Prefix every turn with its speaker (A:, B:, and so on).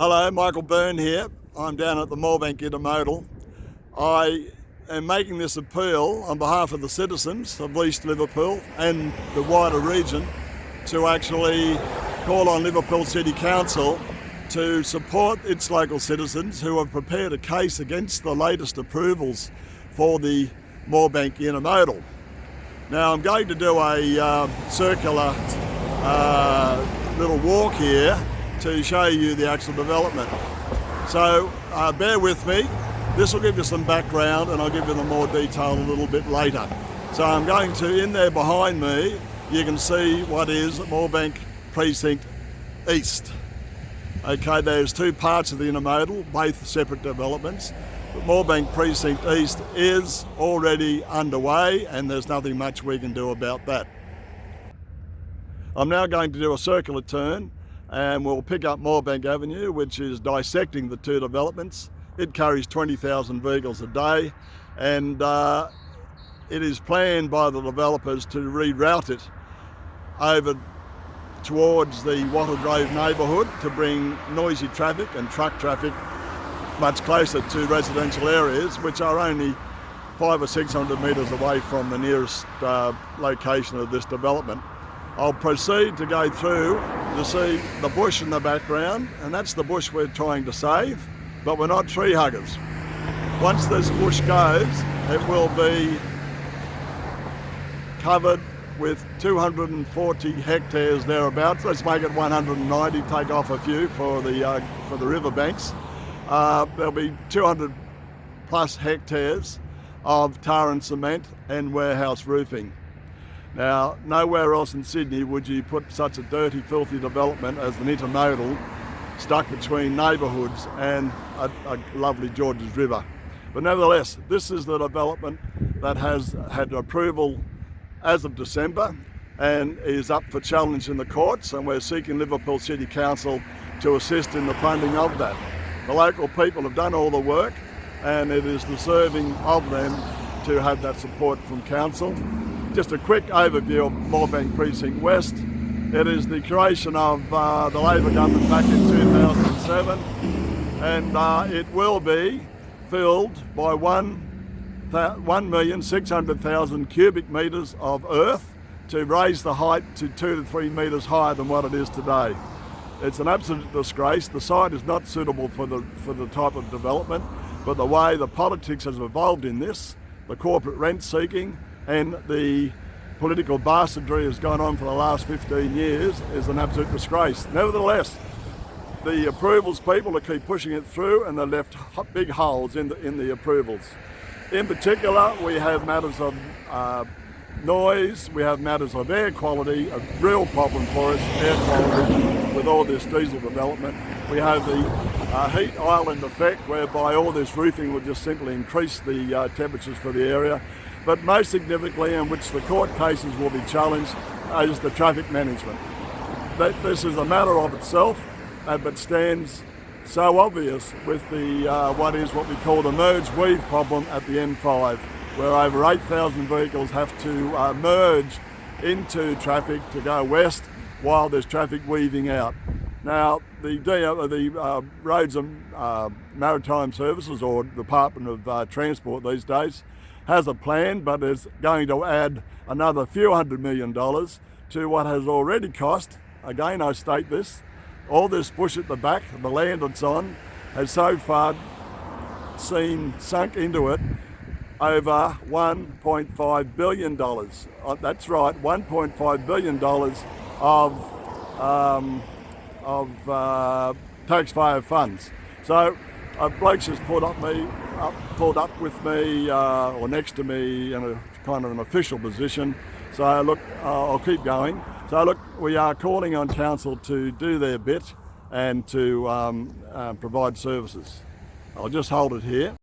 A: Hello, Michael Byrne here. I'm down at the Moorebank Intermodal. I am making this appeal on behalf of the citizens of East Liverpool and the wider region to actually call on Liverpool City Council to support its local citizens who have prepared a case against the latest approvals for the Moorebank Intermodal. Now I'm going to do a circular little walk here to show you the actual development. So bear with me. This will give you some background and I'll give you the more detail a little bit later. So I'm going to, in there behind me, you can see what is Moorebank Precinct East. Okay, there's two parts of the intermodal, both separate developments. But Moorebank Precinct East is already underway and there's nothing much we can do about that. I'm now going to do a circular turn and we'll pick up Moorebank Avenue, which is dissecting the two developments. It carries 20,000 vehicles a day, and it is planned by the developers to reroute it over towards the Wattle Grove neighbourhood to bring noisy traffic and truck traffic much closer to residential areas, which are only 500 or 600 metres away from the nearest location of this development. I'll proceed to go through to see the bush in the background, and that's the bush we're trying to save, but we're not tree huggers. Once this bush goes, it will be covered with 240 hectares thereabouts. Let's make it 190, take off a few for the riverbanks. There'll be 200 plus hectares of tar and cement and warehouse roofing. Now, nowhere else in Sydney would you put such a dirty, filthy development as an intermodal stuck between neighbourhoods and a lovely Georges River. But nevertheless, this is the development that has had approval as of December and is up for challenge in the courts, and we're seeking Liverpool City Council to assist in the funding of that. The local people have done all the work and it is deserving of them to have that support from Council. Just a quick overview of Moorebank Precinct West. It is the creation of the Labor government back in 2007, and it will be filled by 1,600,000 cubic metres of earth to raise the height to 2 to 3 metres higher than what it is today. It's an absolute disgrace. The site is not suitable for the type of development, but the way the politics has evolved in this, the corporate rent seeking, and the political bastardry has gone on for the last 15 years is an absolute disgrace. Nevertheless, the approvals people to keep pushing it through, and they left big holes in the approvals. In particular, we have matters of noise, we have matters of air quality, a real problem for us, air quality, with all this diesel development. We have the heat island effect, whereby all this roofing will just simply increase the temperatures for the area. But most significantly, in which the court cases will be challenged, is the traffic management. This is a matter of itself, but stands so obvious with the what we call the merge-weave problem at the M5, where over 8,000 vehicles have to merge into traffic to go west while there's traffic weaving out. Now, the Roads and Maritime Services, or Department of Transport these days, has a plan, but is going to add another few $100 million to what has already cost. Again, I state this, all this bush at the back, the land it's on, has so far sunk into it over $1.5 billion. That's right, $1.5 billion of taxpayer funds. So blokes just pulled up with me or next to me in a kind of an official position. So look, I'll keep going. So look, we are calling on Council to do their bit and to provide services. I'll just hold it here.